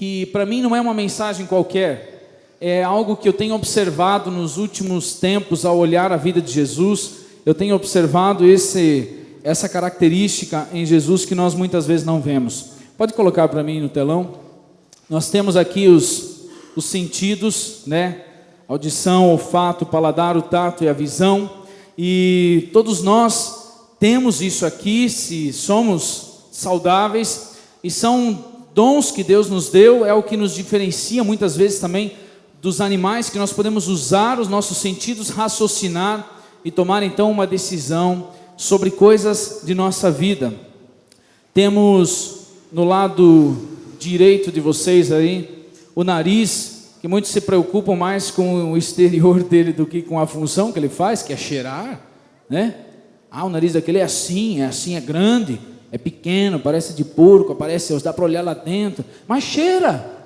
que para mim não é uma mensagem qualquer, é algo que eu tenho observado nos últimos tempos ao olhar a vida de Jesus. Eu tenho observado essa característica em Jesus que nós muitas vezes não vemos. Pode colocar para mim no telão? Nós temos aqui os sentidos, né? Audição, olfato, paladar, o tato e a visão. E todos nós temos isso aqui, se somos saudáveis, e são dons que Deus nos deu, é o que nos diferencia muitas vezes também dos animais, que nós podemos usar os nossos sentidos, raciocinar e tomar então uma decisão sobre coisas de nossa vida. Temos no lado direito de vocês aí o nariz, que muitos se preocupam mais com o exterior dele do que com a função que ele faz, que é cheirar, né? O nariz daquele é assim, é grande, é pequeno, parece de porco, dá para olhar lá dentro, mas cheira,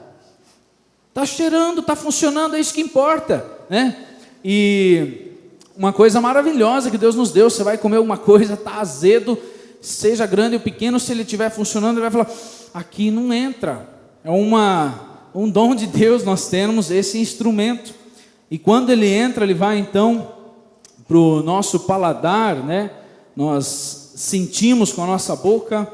está cheirando, está funcionando, é isso que importa, né? E uma coisa maravilhosa que Deus nos deu, você vai comer alguma coisa, está azedo, seja grande ou pequeno, se ele estiver funcionando, ele vai falar, aqui não entra. É um dom de Deus, nós temos esse instrumento, e quando ele entra, ele vai então para o nosso paladar, né? Nós sentimos com a nossa boca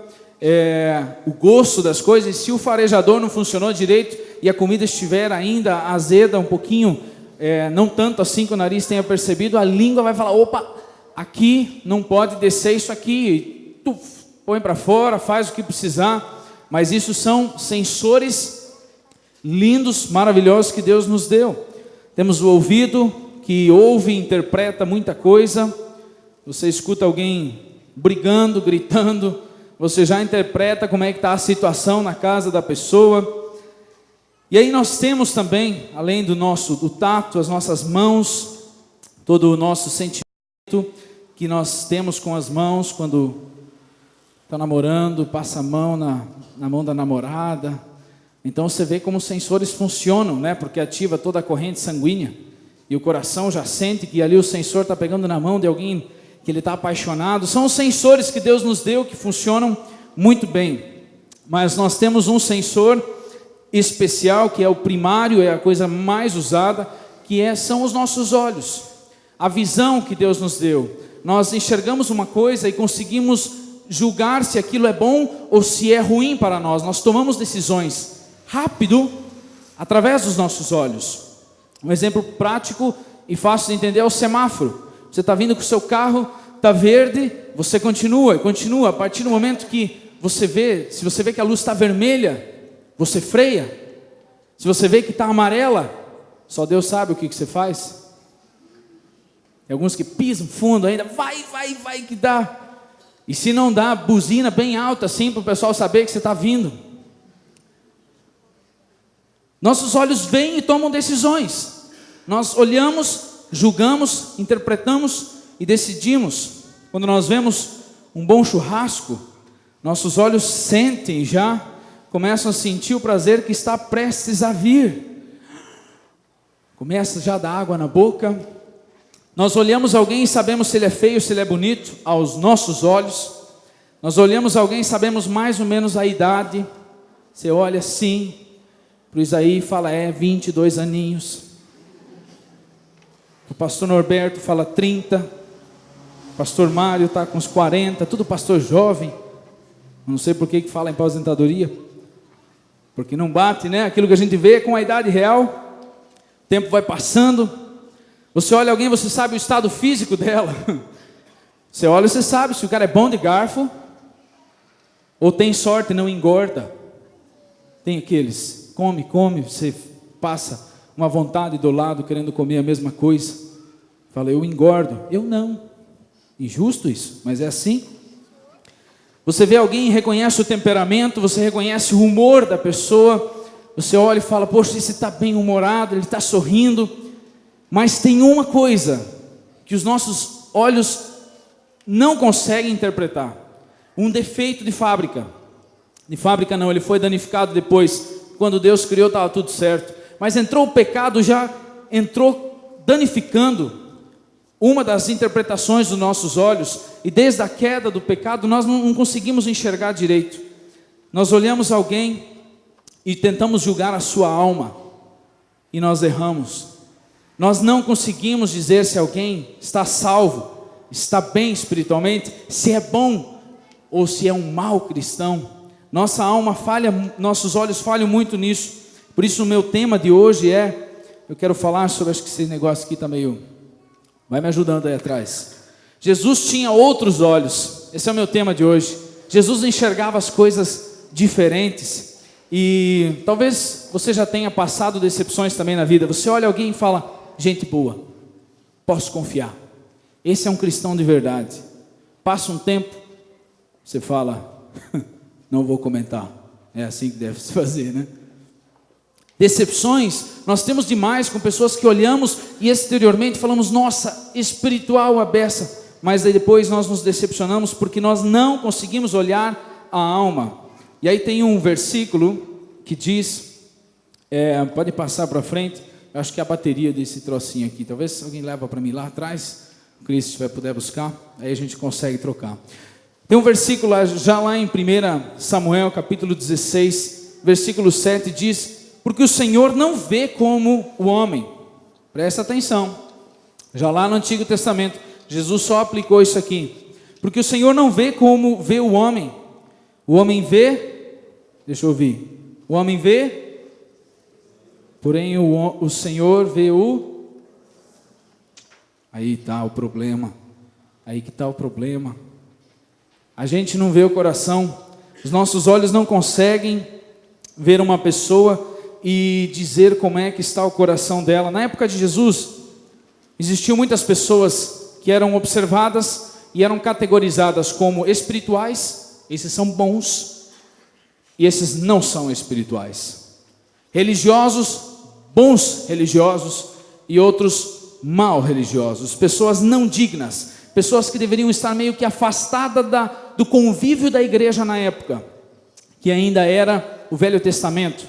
o gosto das coisas, e se o farejador não funcionou direito, e a comida estiver ainda azeda, um pouquinho, não tanto assim que o nariz tenha percebido, a língua vai falar, opa, aqui não pode descer isso aqui, tu põe para fora, faz o que precisar, mas isso são sensores lindos, maravilhosos que Deus nos deu. Temos o ouvido, que ouve e interpreta muita coisa. Você escuta alguém brigando, gritando, você já interpreta como é que está a situação na casa da pessoa. E aí nós temos também, além do tato, as nossas mãos, todo o nosso sentimento que nós temos com as mãos quando está namorando, passa a mão na mão da namorada. Então você vê como os sensores funcionam, né? Porque ativa toda a corrente sanguínea, e o coração já sente que ali o sensor está pegando na mão de alguém que ele está apaixonado. São os sensores que Deus nos deu, que funcionam muito bem. Mas nós temos um sensor especial, que é o primário, é a coisa mais usada, são os nossos olhos. A visão que Deus nos deu. Nós enxergamos uma coisa e conseguimos julgar se aquilo é bom ou se é ruim para nós. Nós tomamos decisões rápido através dos nossos olhos. Um exemplo prático e fácil de entender é o semáforo. Você está vindo com o seu carro, está verde, você continua. A partir do momento que se você vê que a luz está vermelha, você freia. Se você vê que está amarela, só Deus sabe o que você faz. Tem alguns que pisam fundo ainda, vai que dá. E se não dá, buzina bem alta assim, para o pessoal saber que você está vindo. Nossos olhos veem e tomam decisões. Nós olhamos, julgamos, interpretamos e decidimos. Quando nós vemos um bom churrasco, nossos olhos sentem já, começam a sentir o prazer que está prestes a vir. Começa já a dar água na boca. Nós olhamos alguém e sabemos se ele é feio, se ele é bonito, aos nossos olhos. Nós olhamos alguém e sabemos mais ou menos a idade. Você olha assim para o Isaí e fala, 22 aninhos. O pastor Norberto fala 30. O pastor Mário está com uns 40, tudo pastor jovem. Não sei por que fala em aposentadoria. Porque não bate, né? Aquilo que a gente vê com a idade real. O tempo vai passando. Você olha alguém, você sabe o estado físico dela. Você olha e você sabe se o cara é bom de garfo ou tem sorte e não engorda. Tem aqueles, come, você passa uma vontade do lado querendo comer a mesma coisa. Fala, eu engordo. Eu não. Injusto isso, mas é assim. Você vê alguém e reconhece o temperamento, você reconhece o humor da pessoa. Você olha e fala, poxa, esse está bem humorado, ele está sorrindo. Mas tem uma coisa que os nossos olhos não conseguem interpretar. Um defeito de fábrica. De fábrica não, ele foi danificado depois. Quando Deus criou estava tudo certo. Mas entrou o pecado, já entrou danificando uma das interpretações dos nossos olhos. E desde a queda do pecado nós não conseguimos enxergar direito. Nós olhamos alguém e tentamos julgar a sua alma, e nós erramos. Nós não conseguimos dizer se alguém está salvo, está bem espiritualmente, se é bom ou se é um mau cristão. Nossa alma falha, nossos olhos falham muito nisso. Por isso o meu tema de hoje eu quero falar sobre, acho que esse negócio aqui está meio, vai me ajudando aí atrás. Jesus tinha outros olhos, esse é o meu tema de hoje. Jesus enxergava as coisas diferentes, e talvez você já tenha passado decepções também na vida. Você olha alguém e fala, gente boa, posso confiar, esse é um cristão de verdade. Passa um tempo, você fala, não vou comentar, é assim que deve se fazer, né? Decepções, nós temos demais com pessoas que olhamos e exteriormente falamos, nossa, espiritual a beça, mas aí depois nós nos decepcionamos porque nós não conseguimos olhar a alma. E aí tem um versículo que diz, pode passar para frente, eu acho que é a bateria desse trocinho aqui, talvez alguém leva para mim lá atrás, o Cristo vai puder buscar, aí a gente consegue trocar. Tem um versículo já lá em 1 Samuel capítulo 16, versículo 7 diz, porque o Senhor não vê como o homem, presta atenção, já lá no Antigo Testamento, Jesus só aplicou isso aqui, porque o Senhor não vê como vê o homem vê, deixa eu ouvir, o homem vê, porém o Senhor vê aí está o problema, aí que está o problema, a gente não vê o coração, os nossos olhos não conseguem ver uma pessoa e dizer como é que está o coração dela. Na época de Jesus, existiam muitas pessoas que eram observadas e eram categorizadas como espirituais, esses são bons, e esses não são espirituais. Religiosos, bons religiosos, e outros mal religiosos. Pessoas não dignas, pessoas que deveriam estar meio que afastadas do convívio da igreja na época, que ainda era o Velho Testamento.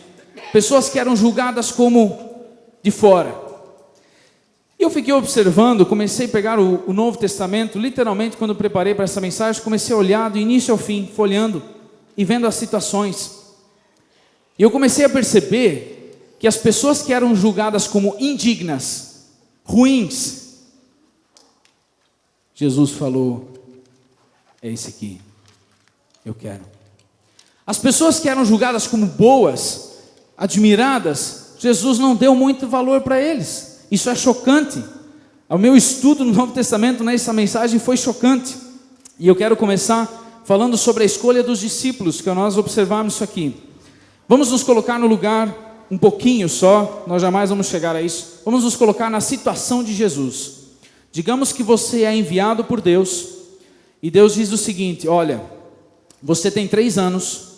Pessoas que eram julgadas como de fora. E eu fiquei observando, comecei a pegar o Novo Testamento, literalmente quando eu preparei para essa mensagem, comecei a olhar do início ao fim, folheando e vendo as situações. E eu comecei a perceber que as pessoas que eram julgadas como indignas, ruins, Jesus falou, é esse aqui, eu quero. As pessoas que eram julgadas como boas, admiradas, Jesus não deu muito valor para eles. Isso é chocante. O meu estudo no Novo Testamento nessa mensagem foi chocante. E eu quero começar falando sobre a escolha dos discípulos, que nós observamos isso aqui. Vamos nos colocar no lugar, um pouquinho só, nós jamais vamos chegar a isso. Vamos nos colocar na situação de Jesus. Digamos que você é enviado por Deus, e Deus diz o seguinte, olha, você tem 3 anos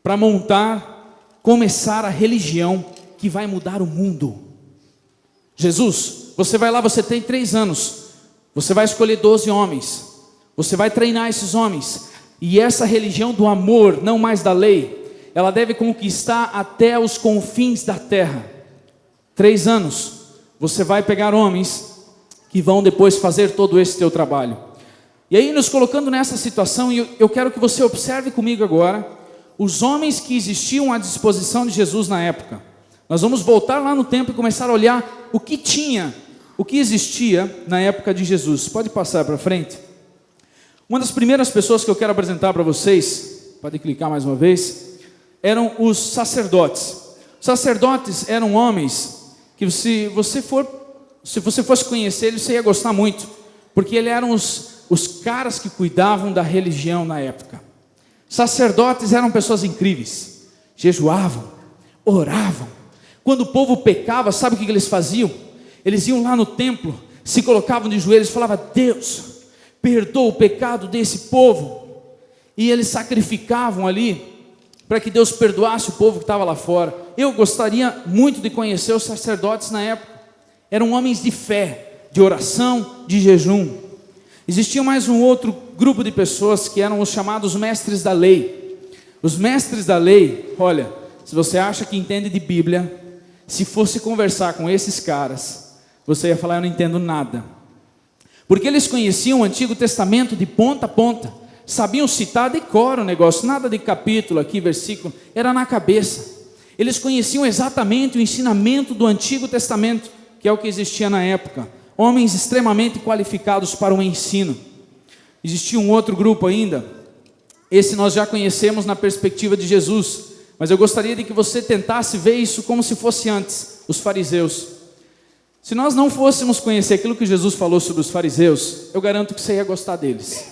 para começar a religião que vai mudar o mundo. Jesus, você vai lá, você tem 3 anos, você vai escolher 12 homens, você vai treinar esses homens, e essa religião do amor, não mais da lei, ela deve conquistar até os confins da terra. 3 anos, você vai pegar homens que vão depois fazer todo esse teu trabalho. E aí nos colocando nessa situação, eu quero que você observe comigo agora, os homens que existiam à disposição de Jesus na época. Nós vamos voltar lá no tempo e começar a olhar o que existia na época de Jesus. Pode passar para frente? Uma das primeiras pessoas que eu quero apresentar para vocês, pode clicar mais uma vez, eram os sacerdotes. Os sacerdotes eram homens que se você fosse conhecer eles, você ia gostar muito, porque eles eram os caras que cuidavam da religião na época. Sacerdotes eram pessoas incríveis, jejuavam, oravam. Quando o povo pecava, sabe o que eles faziam? Eles iam lá no templo, se colocavam de joelhos e falavam, Deus, perdoa o pecado desse povo. E eles sacrificavam ali, para que Deus perdoasse o povo que estava lá fora. Eu gostaria muito de conhecer os sacerdotes na época. Eram homens de fé, de oração, de jejum. Existia mais um outro grupo de pessoas que eram os chamados mestres da lei. Os mestres da lei, olha, se você acha que entende de Bíblia, se fosse conversar com esses caras, você ia falar, eu não entendo nada. Porque eles conheciam o Antigo Testamento de ponta a ponta, sabiam citar de cor o negócio, nada de capítulo aqui, versículo, era na cabeça. Eles conheciam exatamente o ensinamento do Antigo Testamento, que é o que existia na época. Homens extremamente qualificados para o ensino. Existia um outro grupo ainda, esse nós já conhecemos na perspectiva de Jesus, mas eu gostaria de que você tentasse ver isso como se fosse antes, os fariseus. Se nós não fôssemos conhecer aquilo que Jesus falou sobre os fariseus, eu garanto que você ia gostar deles,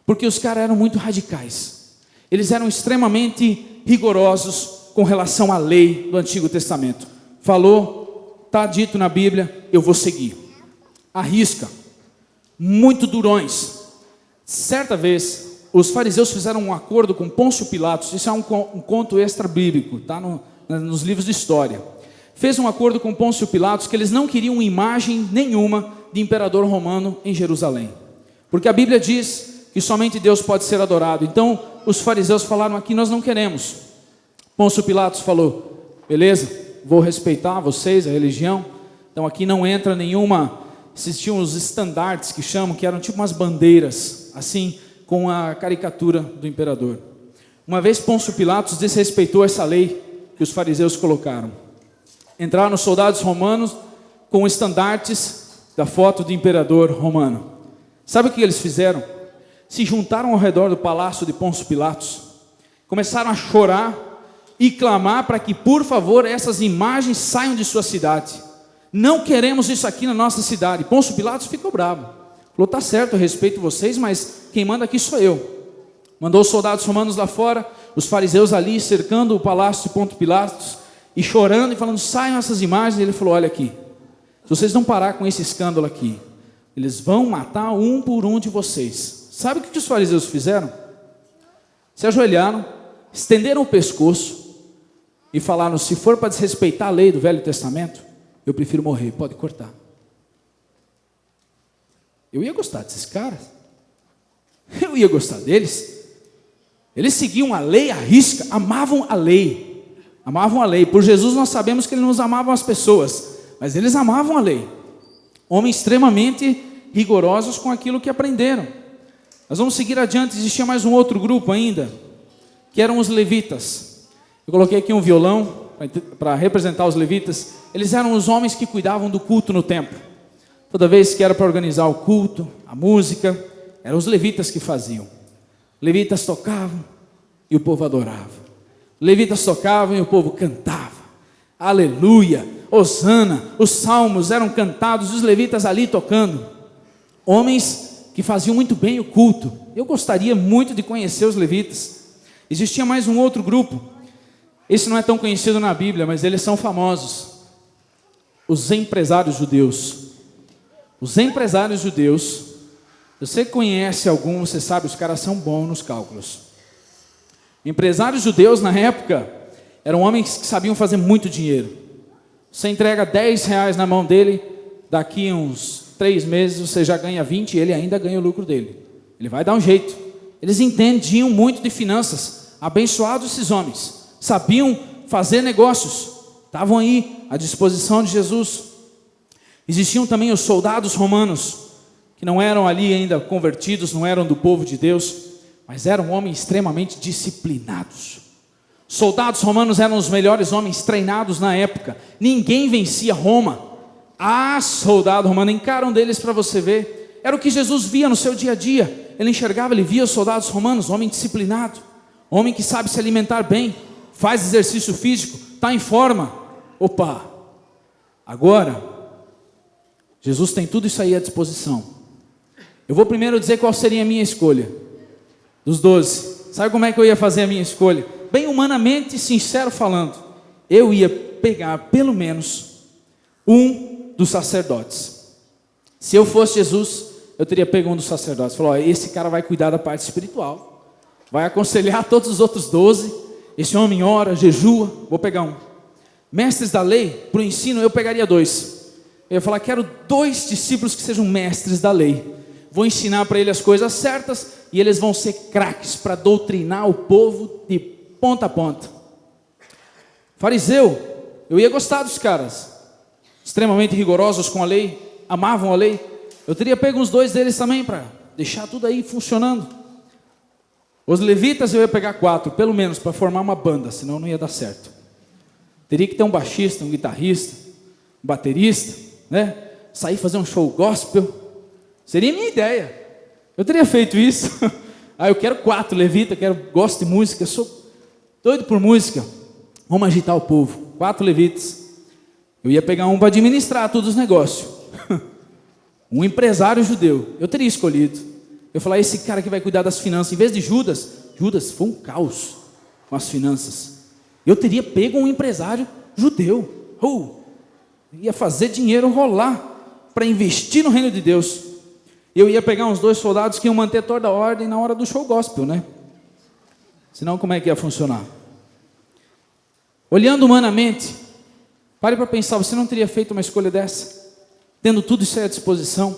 porque os caras eram muito radicais, eles eram extremamente rigorosos com relação à lei do Antigo Testamento. Falou, está dito na Bíblia, eu vou seguir. Arrisca, muito durões. Certa vez, os fariseus fizeram um acordo com Pôncio Pilatos, isso é um conto extra-bíblico, está nos livros de história. Fez um acordo com Pôncio Pilatos que eles não queriam imagem nenhuma de imperador romano em Jerusalém, porque a Bíblia diz que somente Deus pode ser adorado. Então, os fariseus falaram aqui, nós não queremos. Pôncio Pilatos falou, beleza, vou respeitar vocês, a religião, então aqui não entra nenhuma. Existiam os estandartes que chamam, que eram tipo umas bandeiras, assim, com a caricatura do imperador. Uma vez Pôncio Pilatos desrespeitou essa lei que os fariseus colocaram. Entraram os soldados romanos com estandartes da foto do imperador romano. Sabe o que eles fizeram? Se juntaram ao redor do palácio de Pôncio Pilatos, começaram a chorar e clamar para que, por favor, essas imagens saiam de sua cidade. Não queremos isso aqui na nossa cidade. Pôncio Pilatos ficou bravo. Falou, tá certo, eu respeito vocês, mas quem manda aqui sou eu. Mandou os soldados romanos lá fora, os fariseus ali cercando o palácio de Pôncio Pilatos e chorando e falando, saiam essas imagens. E ele falou, olha aqui, se vocês não parar com esse escândalo aqui, eles vão matar um por um de vocês. Sabe o que os fariseus fizeram? Se ajoelharam, estenderam o pescoço e falaram, se for para desrespeitar a lei do Velho Testamento, eu prefiro morrer, pode cortar. Eu ia gostar desses caras. Eu ia gostar deles. Eles seguiam a lei à risca, amavam a lei. Amavam a lei. Por Jesus nós sabemos que eles não amavam as pessoas, mas eles amavam a lei. Homens extremamente rigorosos com aquilo que aprenderam. Nós vamos seguir adiante. Existia mais um outro grupo ainda, que eram os levitas. Eu coloquei aqui um violão para representar os levitas. Eles eram os homens que cuidavam do culto no templo. Toda vez que era para organizar o culto, a música, eram os levitas que faziam. Levitas tocavam e o povo adorava. Levitas tocavam e o povo cantava. Aleluia, hosana, os salmos eram cantados, os levitas ali tocando. Homens que faziam muito bem o culto. Eu gostaria muito de conhecer os levitas. Existia mais um outro grupo. Esse não é tão conhecido na Bíblia, mas eles são famosos. Os empresários judeus. Os empresários judeus, você conhece algum, você sabe, os caras são bons nos cálculos. Empresários judeus na época eram homens que sabiam fazer muito dinheiro. Você entrega 10 reais na mão dele, daqui uns 3 meses você já ganha 20 e ele ainda ganha o lucro dele. Ele vai dar um jeito. Eles entendiam muito de finanças. Abençoados esses homens. Sabiam fazer negócios. Estavam aí à disposição de Jesus. Existiam também os soldados romanos, que não eram ali ainda convertidos, não eram do povo de Deus, mas eram homens extremamente disciplinados. Soldados romanos eram os melhores homens treinados na época. Ninguém vencia Roma. Soldado romano, encara um deles para você ver. Era o que Jesus via no seu dia a dia. Ele enxergava, ele via os soldados romanos, homem disciplinado, homem que sabe se alimentar bem, faz exercício físico, está em forma. Opa, agora, Jesus tem tudo isso aí à disposição. Eu vou primeiro dizer qual seria a minha escolha, dos 12. Sabe como é que eu ia fazer a minha escolha? Bem humanamente, sincero falando, eu ia pegar pelo menos um dos sacerdotes. Se eu fosse Jesus, eu teria pego um dos sacerdotes. Falou, esse cara vai cuidar da parte espiritual, vai aconselhar todos os outros 12. Esse homem ora, jejua, vou pegar um. Mestres da lei, para o ensino, eu pegaria 2. Eu ia falar, quero 2 discípulos que sejam mestres da lei. Vou ensinar para eles as coisas certas e eles vão ser craques para doutrinar o povo de ponta a ponta. Fariseu, eu ia gostar dos caras, extremamente rigorosos com a lei, amavam a lei. Eu teria pego uns 2 deles também para deixar tudo aí funcionando. Os levitas eu ia pegar 4, pelo menos, para formar uma banda, senão não ia dar certo. Teria que ter um baixista, um guitarrista, um baterista, né? Sair fazer um show gospel. Seria a minha ideia. Eu teria feito isso. Eu quero 4 levitas, gosto de música, sou doido por música. Vamos agitar o povo. 4 levitas. Eu ia pegar um para administrar todos os negócios. Um empresário judeu. Eu teria escolhido. Eu falar, esse cara que vai cuidar das finanças, em vez de Judas foi um caos com as finanças. Eu teria pego um empresário judeu. Ia fazer dinheiro rolar para investir no reino de Deus. Eu ia pegar uns 2 soldados que iam manter toda a ordem na hora do show gospel, né? Senão como é que ia funcionar? Olhando humanamente, pare para pensar, você não teria feito uma escolha dessa? Tendo tudo isso à disposição?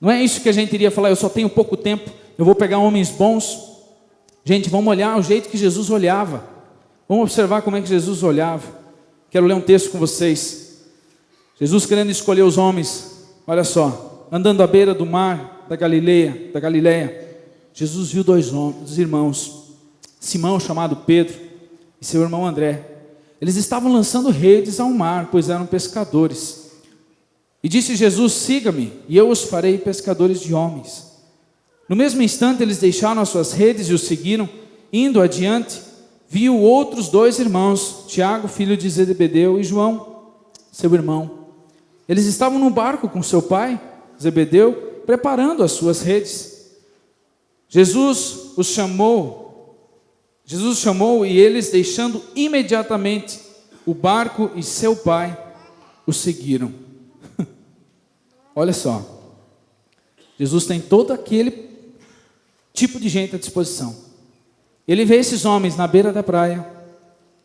Não é isso que a gente iria falar, eu só tenho pouco tempo, eu vou pegar homens bons. Gente, vamos olhar o jeito que Jesus olhava. Vamos observar como é que Jesus olhava. Quero ler um texto com vocês. Jesus querendo escolher os homens, olha só, andando à beira do mar da Galileia, Jesus viu 2 irmãos, Simão, chamado Pedro, e seu irmão André. Eles estavam lançando redes ao mar, pois eram pescadores. E disse Jesus, siga-me, e eu os farei pescadores de homens. No mesmo instante, eles deixaram as suas redes e o seguiram. Indo adiante, viu outros 2 irmãos, Tiago, filho de Zebedeu, e João, seu irmão. Eles estavam no barco com seu pai, Zebedeu, preparando as suas redes. Jesus os chamou e eles, deixando imediatamente o barco e seu pai, o seguiram. Olha só, Jesus tem todo aquele tipo de gente à disposição. Ele vê esses homens na beira da praia,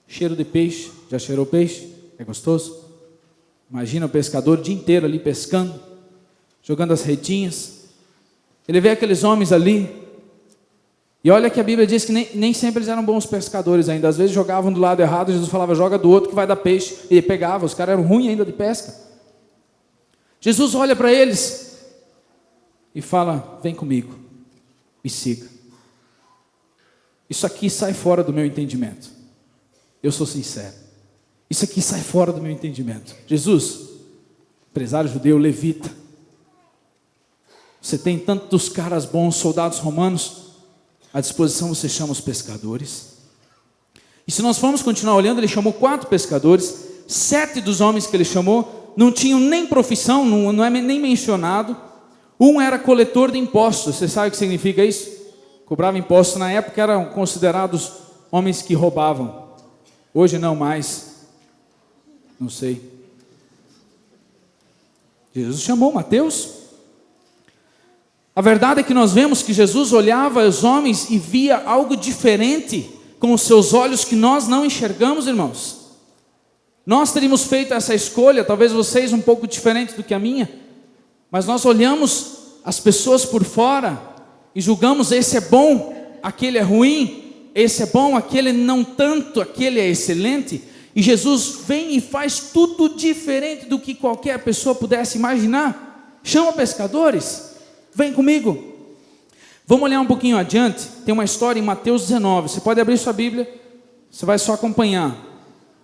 cheiro de peixe. Já cheirou peixe? É gostoso? Imagina o pescador o dia inteiro ali pescando, jogando as redinhas. Ele vê aqueles homens ali, e olha que a Bíblia diz que nem sempre eles eram bons pescadores ainda. Às vezes jogavam do lado errado, Jesus falava, joga do outro que vai dar peixe. E ele pegava, os caras eram ruins ainda de pesca. Jesus olha para eles e fala, vem comigo, me siga. Isso aqui sai fora do meu entendimento. Eu sou sincero. Isso aqui sai fora do meu entendimento. Jesus, empresário judeu, levita. Você tem tantos caras bons, soldados romanos, à disposição você chama os pescadores. E se nós formos continuar olhando, ele chamou 4 pescadores. 7 dos homens que ele chamou não tinham nem profissão, não é nem mencionado. Um era coletor de impostos. Você sabe o que significa isso? Cobrava impostos. Na época eram considerados homens que roubavam. Hoje não mais. Não sei. Jesus chamou Mateus. A verdade é que nós vemos que Jesus olhava os homens e via algo diferente com os seus olhos que nós não enxergamos, irmãos. Nós teríamos feito essa escolha, talvez vocês um pouco diferente do que a minha, mas nós olhamos as pessoas por fora e julgamos, esse é bom, aquele é ruim, esse é bom, aquele não tanto, aquele é excelente. E Jesus vem e faz tudo diferente do que qualquer pessoa pudesse imaginar. Chama pescadores, vem comigo. Vamos olhar um pouquinho adiante, tem uma história em Mateus 19, você pode abrir sua Bíblia, você vai só acompanhar.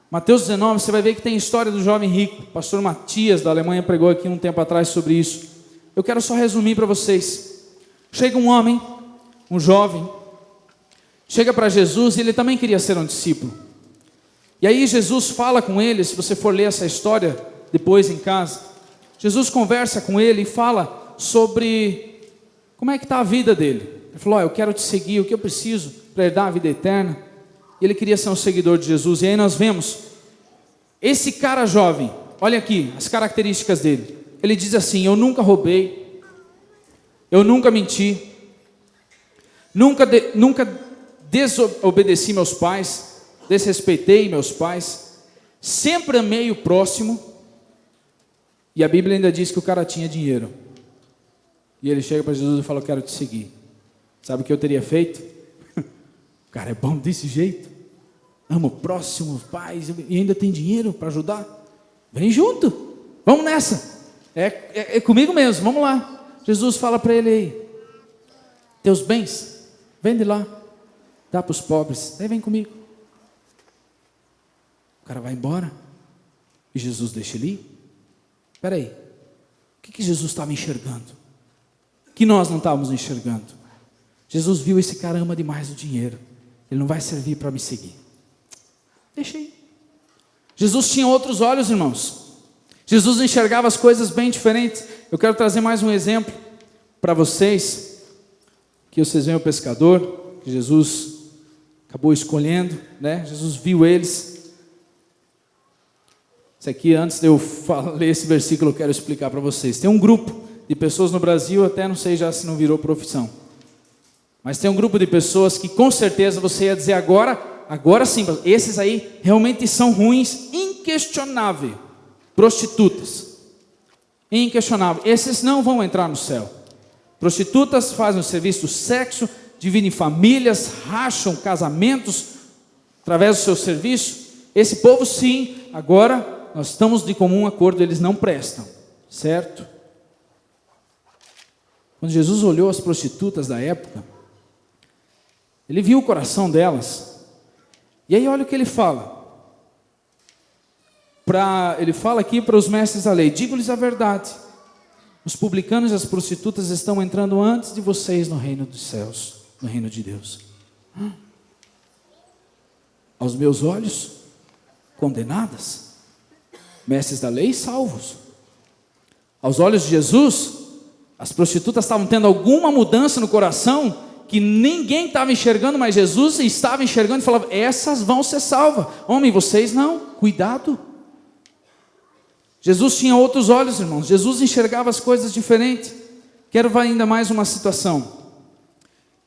Mateus 19, você vai ver que tem a história do jovem rico. O pastor Matias da Alemanha pregou aqui um tempo atrás sobre isso. Eu quero só resumir para vocês. Chega um homem, um jovem, chega para Jesus e ele também queria ser um discípulo. E aí Jesus fala com ele, se você for ler essa história depois em casa, Jesus conversa com ele e fala sobre como é que está a vida dele. Ele falou, eu quero te seguir, o que eu preciso para herdar a vida eterna? E ele queria ser um seguidor de Jesus. E aí nós vemos, esse cara jovem, olha aqui as características dele. Ele diz assim, eu nunca roubei, eu nunca menti, nunca desobedeci meus pais, desrespeitei meus pais, sempre amei o próximo. E a Bíblia ainda diz que o cara tinha dinheiro. E ele chega para Jesus e fala, eu quero te seguir. Sabe o que eu teria feito? O cara é bom desse jeito, ama o próximo, os pais, e ainda tem dinheiro para ajudar. Vem junto, vamos nessa, é comigo mesmo, vamos lá. Jesus fala para ele aí, teus bens, vende lá, dá para os pobres, aí vem comigo. O cara vai embora e Jesus deixa ele ir. Espera aí, o que Jesus estava enxergando? Que nós não estávamos enxergando? Jesus viu: esse cara ama demais o dinheiro, ele não vai servir para me seguir. Deixa aí. Jesus tinha outros olhos, irmãos. Jesus enxergava as coisas bem diferentes. Eu quero trazer mais um exemplo para vocês. Que vocês veem o pescador, que Jesus acabou escolhendo, né? Jesus viu eles. Isso aqui, antes de eu ler esse versículo, eu quero explicar para vocês. Tem um grupo de pessoas no Brasil, até não sei já se não virou profissão, mas tem um grupo de pessoas que com certeza você ia dizer agora sim, esses aí realmente são ruins, inquestionável. Prostitutas, inquestionável, esses não vão entrar no céu. Prostitutas fazem o serviço do sexo, dividem famílias, racham casamentos através do seu serviço. Esse povo sim, agora nós estamos de comum acordo, eles não prestam, certo? Quando Jesus olhou as prostitutas da época, ele viu o coração delas, e aí olha o que ele fala. Ele fala aqui para os mestres da lei: digo-lhes a verdade, os publicanos e as prostitutas estão entrando antes de vocês no reino dos céus, no reino de Deus. Aos meus olhos, condenadas, mestres da lei salvos. Aos olhos de Jesus, as prostitutas estavam tendo alguma mudança no coração que ninguém estava enxergando, mas Jesus estava enxergando e falava: essas vão ser salvas. Homem, vocês não, cuidado. Jesus tinha outros olhos, irmãos. Jesus enxergava as coisas diferentes. Quero ver ainda mais uma situação.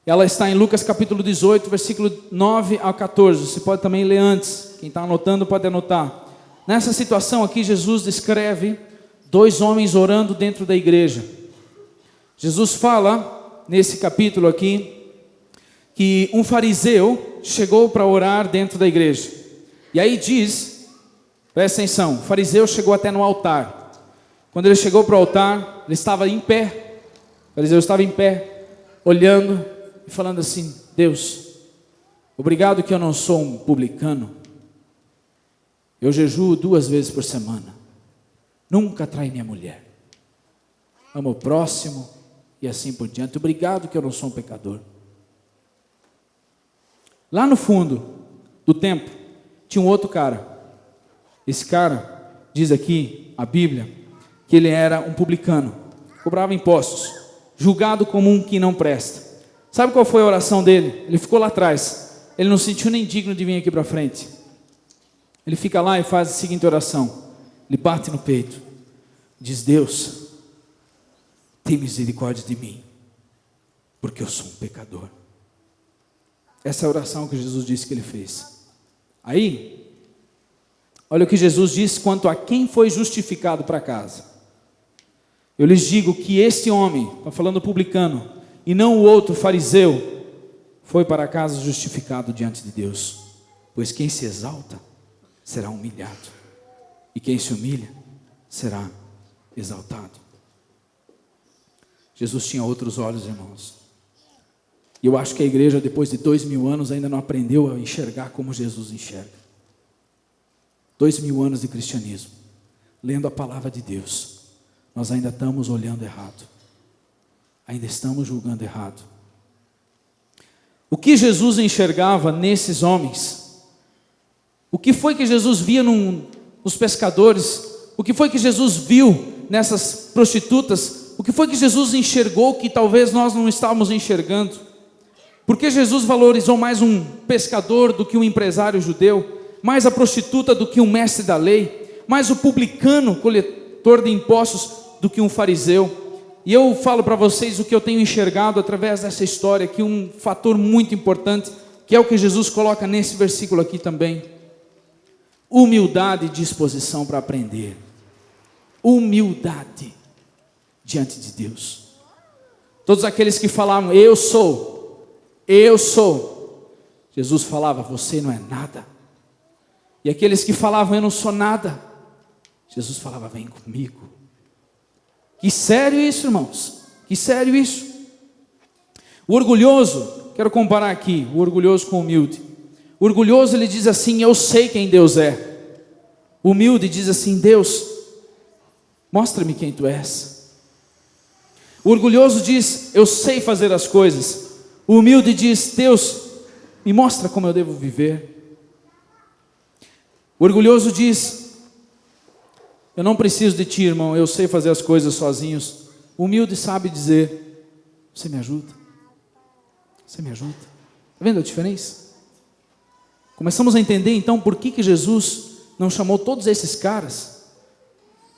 Ela está em Lucas capítulo 18, versículo 9 a 14. Você pode também ler antes. Quem está anotando pode anotar. Nessa situação aqui, Jesus descreve 2 homens orando dentro da igreja. Jesus fala, nesse capítulo aqui, que um fariseu chegou para orar dentro da igreja. E aí diz, presta atenção, o fariseu chegou até no altar. Quando ele chegou para o altar, ele estava em pé. O fariseu estava em pé, olhando e falando assim: Deus, obrigado que eu não sou um publicano. Eu jejuo 2 vezes por semana. Nunca traí minha mulher. Amo o próximo e assim por diante. Obrigado que eu não sou um pecador. Lá no fundo do templo tinha um outro cara. Esse cara, diz aqui a Bíblia, que ele era um publicano, cobrava impostos, julgado como um que não presta. Sabe qual foi a oração dele? Ele ficou lá atrás. Ele não se sentiu nem digno de vir aqui para frente. Ele fica lá e faz a seguinte oração. Ele bate no peito. Diz: Deus, tem misericórdia de mim, porque eu sou um pecador. Essa é a oração que Jesus disse que ele fez. Aí, olha o que Jesus disse quanto a quem foi justificado para casa. Eu lhes digo que este homem, está falando publicano, e não o outro fariseu, foi para casa justificado diante de Deus. Pois quem se exalta será humilhado, e quem se humilha será exaltado. Jesus tinha outros olhos, irmãos. E eu acho que a igreja, depois de 2000 anos, ainda não aprendeu a enxergar como Jesus enxerga. 2000 anos de cristianismo, lendo a palavra de Deus, nós ainda estamos olhando errado, ainda estamos julgando errado. O que Jesus enxergava nesses homens? O que foi que Jesus via nos pescadores? O que foi que Jesus viu nessas prostitutas? O que foi que Jesus enxergou que talvez nós não estávamos enxergando? Por que Jesus valorizou mais um pescador do que um empresário judeu? Mais a prostituta do que um mestre da lei? Mais o publicano, coletor de impostos, do que um fariseu? E eu falo para vocês o que eu tenho enxergado através dessa história, que um fator muito importante, que é o que Jesus coloca nesse versículo aqui também. Humildade e disposição para aprender. Humildade diante de Deus. Todos aqueles que falavam, eu sou. Jesus falava, você não é nada. E aqueles que falavam, eu não sou nada, Jesus falava, vem comigo. Que sério isso, irmãos, que sério isso. O orgulhoso, quero comparar aqui, o orgulhoso com o humilde. O orgulhoso, ele diz assim, eu sei quem Deus é. O humilde diz assim: Deus, mostra-me quem tu és. O orgulhoso diz: eu sei fazer as coisas. O humilde diz: Deus, me mostra como eu devo viver. O orgulhoso diz: eu não preciso de ti, irmão, eu sei fazer as coisas sozinhos. O humilde sabe dizer: você me ajuda. Você me ajuda. Está vendo a diferença? Começamos a entender então por que Jesus não chamou todos esses caras.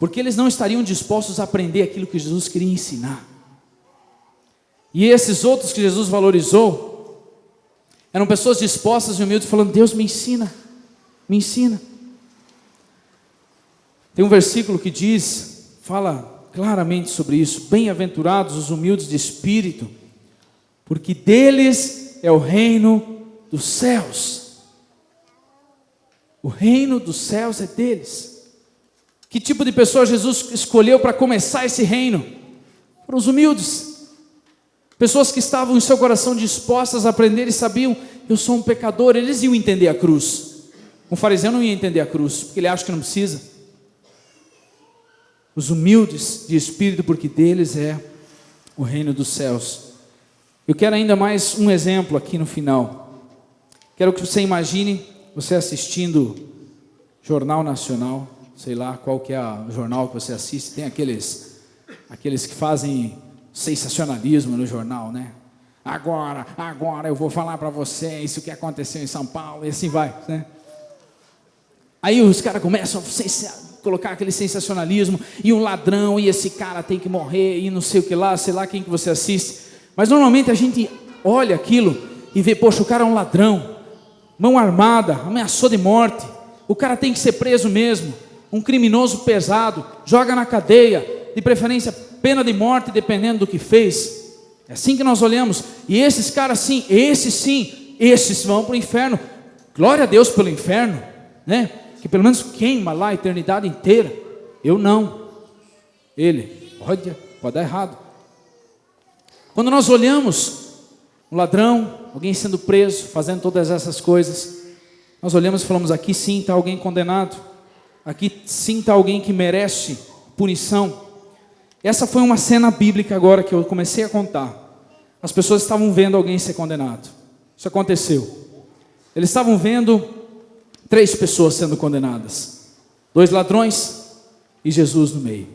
Porque eles não estariam dispostos a aprender aquilo que Jesus queria ensinar. E esses outros que Jesus valorizou eram pessoas dispostas e humildes, falando: Deus, me ensina, me ensina. Tem um versículo que diz, fala claramente sobre isso: bem-aventurados os humildes de espírito, porque deles é o reino dos céus. O reino dos céus é deles. Que tipo de pessoa Jesus escolheu para começar esse reino? Para os humildes. Pessoas que estavam em seu coração dispostas a aprender e sabiam: eu sou um pecador. Eles iam entender a cruz. Um fariseu não ia entender a cruz, porque ele acha que não precisa. Os humildes de espírito, porque deles é o reino dos céus. Eu quero ainda mais um exemplo aqui no final. Quero que você imagine você assistindo Jornal Nacional, sei lá qual que é o jornal que você assiste. Tem aqueles que fazem sensacionalismo no jornal, né? Agora eu vou falar para vocês o que aconteceu em São Paulo, e assim vai, né? Aí os caras começam a colocar aquele sensacionalismo, e um ladrão, e esse cara tem que morrer, e não sei o que lá, sei lá quem que você assiste. Mas normalmente a gente olha aquilo e vê: poxa, o cara é um ladrão, mão armada, ameaçou de morte, o cara tem que ser preso mesmo, um criminoso pesado, joga na cadeia, de preferência pena de morte, dependendo do que fez. É assim que nós olhamos. E esses caras sim, esses vão para o inferno. Glória a Deus pelo inferno, né? Que pelo menos queima lá a eternidade inteira. Eu não. Ele, pode dar errado. Quando nós olhamos um ladrão, alguém sendo preso, fazendo todas essas coisas, nós olhamos e falamos: aqui sim está alguém condenado, aqui sim está alguém que merece punição. Essa foi uma cena bíblica agora que eu comecei a contar. As pessoas estavam vendo alguém ser condenado. Isso aconteceu. Eles estavam vendo 3 pessoas sendo condenadas: 2 ladrões e Jesus no meio.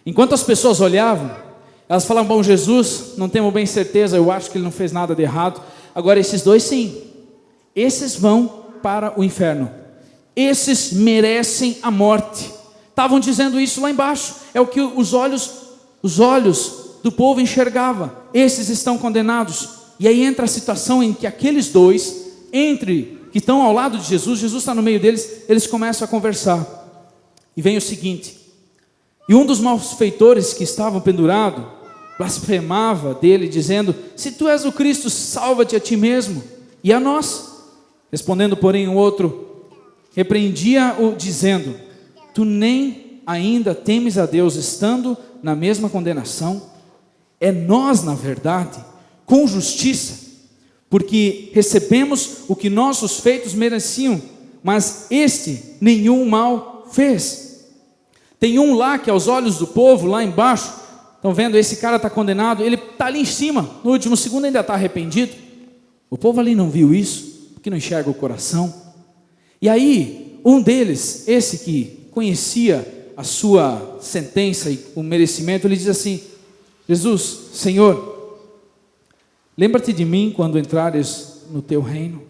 Enquanto as pessoas olhavam, elas falavam: bom, Jesus, não temos bem certeza, eu acho que ele não fez nada de errado. Agora esses 2 sim, esses vão para o inferno, esses merecem a morte. Estavam dizendo isso lá embaixo. É o que os olhos do povo enxergavam. Esses estão condenados. E aí entra a situação em que aqueles 2, que estão ao lado de Jesus está no meio deles, eles começam a conversar. E vem o seguinte: e um dos malfeitores que estavam pendurado blasfemava dele, dizendo: se tu és o Cristo, salva-te a ti mesmo e a nós. Respondendo, porém, o outro repreendia-o, dizendo: tu nem ainda temes a Deus, estando na mesma condenação? É nós, na verdade, com justiça, porque recebemos o que nossos feitos mereciam, mas este nenhum mal fez. Tem um lá que aos olhos do povo, lá embaixo, estão vendo, esse cara está condenado, ele está ali em cima, no último segundo ainda está arrependido. O povo ali não viu isso, porque não enxerga o coração. E aí, um deles, esse que conhecia a sua sentença e o merecimento, ele diz assim: Jesus, Senhor, lembra-te de mim quando entrares no teu reino.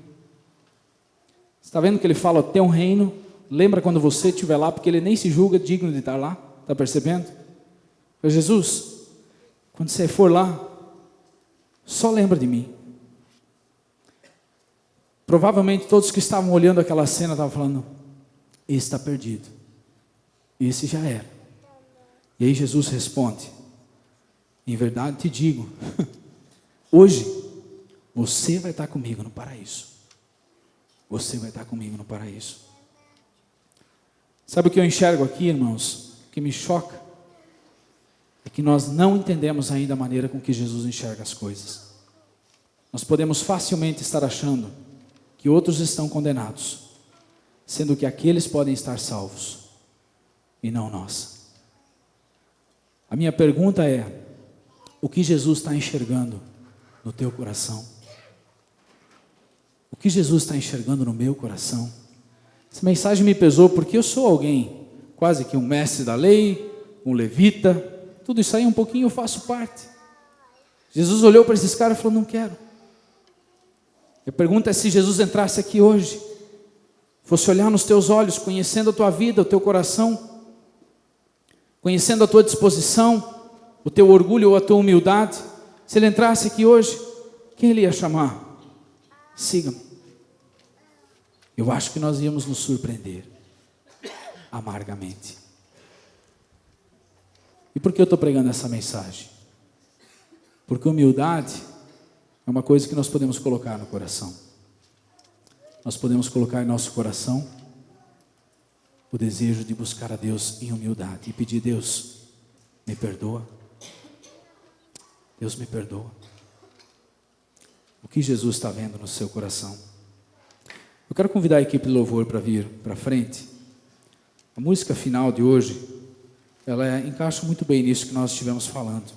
Está vendo que ele fala: o teu reino, lembra quando você estiver lá, porque ele nem se julga digno de estar lá. Está percebendo? Mas Jesus, quando você for lá, só lembra de mim. Provavelmente todos que estavam olhando aquela cena estavam falando: esse está perdido, esse já era. E aí Jesus responde: em verdade te digo, hoje você vai estar comigo no paraíso. Você vai estar comigo no paraíso. Sabe o que eu enxergo aqui, irmãos? O que me choca é que nós não entendemos ainda a maneira com que Jesus enxerga as coisas. Nós podemos facilmente estar achando que outros estão condenados, sendo que aqueles podem estar salvos. e não nossa. A minha pergunta é: o que Jesus está enxergando no teu coração? O que Jesus está enxergando no meu coração? Essa mensagem me pesou porque eu sou alguém, quase que um mestre da lei, um levita, tudo isso aí um pouquinho eu faço parte. Jesus olhou para esses caras e falou: não quero. A pergunta é: se Jesus entrasse aqui hoje, fosse olhar nos teus olhos, conhecendo a tua vida, o teu coração, conhecendo a tua disposição, o teu orgulho ou a tua humildade, se ele entrasse aqui hoje, quem ele ia chamar? Siga-me. Eu acho que nós íamos nos surpreender amargamente. E por que eu estou pregando essa mensagem? Porque humildade é uma coisa que nós podemos colocar no coração. Nós podemos colocar em nosso coração o desejo de buscar a Deus em humildade e pedir: Deus, me perdoa. Deus, me perdoa. O que Jesus está vendo no seu coração? Eu quero convidar a equipe de louvor para vir para frente. A música final de hoje, ela encaixa muito bem nisso que nós estivemos falando.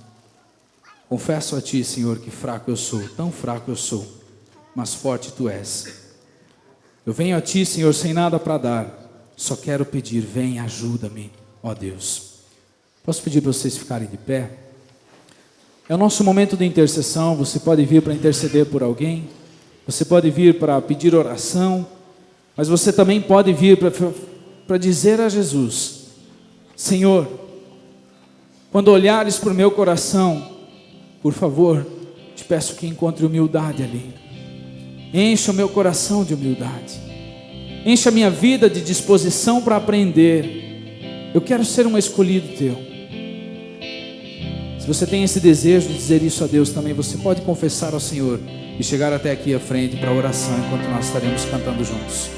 Confesso a Ti, Senhor, que fraco eu sou, tão fraco eu sou, mas forte Tu és. Eu venho a Ti, Senhor, sem nada para dar, só quero pedir: vem, ajuda-me, ó Deus. Posso pedir para vocês ficarem de pé? É o nosso momento de intercessão. Você pode vir para interceder por alguém, você pode vir para pedir oração, mas você também pode vir para dizer a Jesus: Senhor, quando olhares para o meu coração, por favor, te peço que encontre humildade ali. Encha o meu coração de humildade. Encha a minha vida de disposição para aprender. Eu quero ser um escolhido Teu. Se você tem esse desejo de dizer isso a Deus também, você pode confessar ao Senhor e chegar até aqui à frente para a oração, enquanto nós estaremos cantando juntos.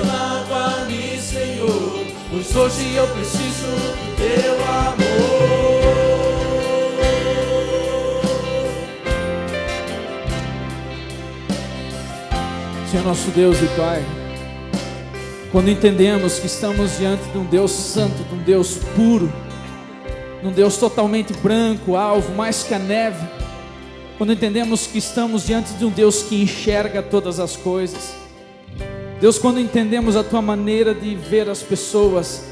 Lava-me, Senhor, pois hoje eu preciso do Teu amor. Senhor nosso Deus e Pai, quando entendemos que estamos diante de um Deus santo, de um Deus puro, de um Deus totalmente branco, alvo, mais que a neve, quando entendemos que estamos diante de um Deus que enxerga todas as coisas, Deus, quando entendemos a Tua maneira de ver as pessoas,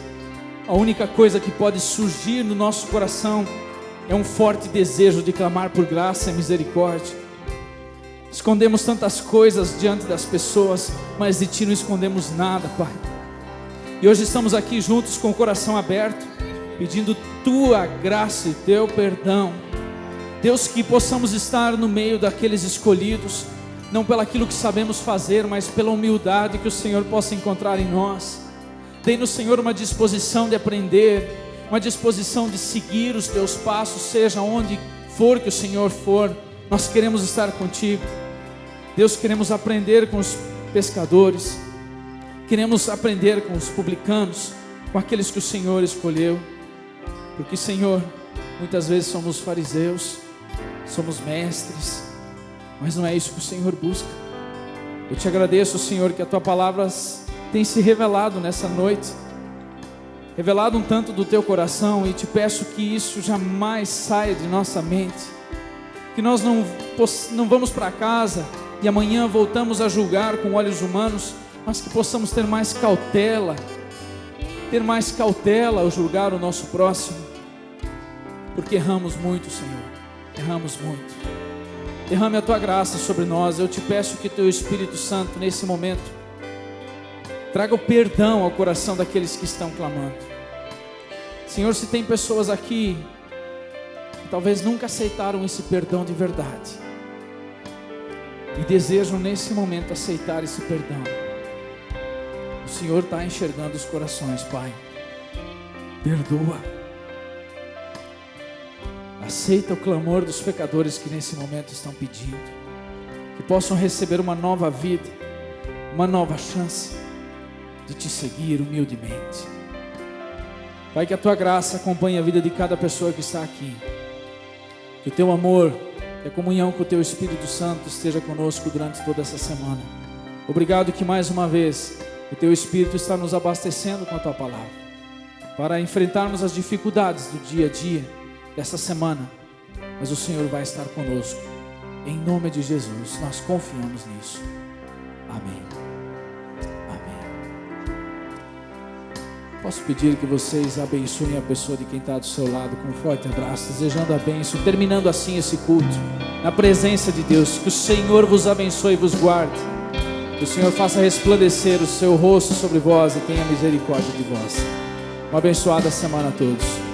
a única coisa que pode surgir no nosso coração é um forte desejo de clamar por graça e misericórdia. Escondemos tantas coisas diante das pessoas, mas de Ti não escondemos nada, Pai. E hoje estamos aqui juntos com o coração aberto, pedindo Tua graça e Teu perdão. Deus, que possamos estar no meio daqueles escolhidos, não pelaquilo que sabemos fazer, mas pela humildade que o Senhor possa encontrar em nós. Dê-nos, Senhor, uma disposição de aprender, uma disposição de seguir os Teus passos, seja onde for que o Senhor for. Nós queremos estar contigo. Deus, queremos aprender com os pescadores, queremos aprender com os publicanos, com aqueles que o Senhor escolheu, porque, Senhor, muitas vezes somos fariseus, somos mestres, mas não é isso que o Senhor busca. Eu te agradeço, Senhor, que a Tua palavra tem se revelado nessa noite, revelado um tanto do Teu coração, e te peço que isso jamais saia de nossa mente, que nós não vamos para casa e amanhã voltamos a julgar com olhos humanos, mas que possamos ter mais cautela ao julgar o nosso próximo, porque erramos muito, Senhor, erramos muito. Derrame a Tua graça sobre nós. Eu te peço que Teu Espírito Santo, nesse momento, traga o perdão ao coração daqueles que estão clamando. Senhor, se tem pessoas aqui que talvez nunca aceitaram esse perdão de verdade e desejam nesse momento aceitar esse perdão, o Senhor está enxergando os corações, Pai. Perdoa. Aceita o clamor dos pecadores que nesse momento estão pedindo, que possam receber uma nova vida, uma nova chance de Te seguir humildemente. Pai, que a Tua graça acompanhe a vida de cada pessoa que está aqui, Que o teu amor, que a comunhão com o teu Espírito Santo esteja conosco durante toda essa semana. Obrigado que mais uma vez o teu Espírito está nos abastecendo com a tua palavra, para enfrentarmos as dificuldades do dia a dia, dessa semana. Mas o Senhor vai estar conosco. Em nome de Jesus, nós confiamos nisso. Amém. Amém. Posso pedir que vocês abençoem a pessoa de quem está do seu lado com um forte abraço, desejando a bênção, terminando assim esse culto, na presença de Deus. Que o Senhor vos abençoe e vos guarde. Que o Senhor faça resplandecer o seu rosto sobre vós e tenha misericórdia de vós. Uma abençoada semana a todos.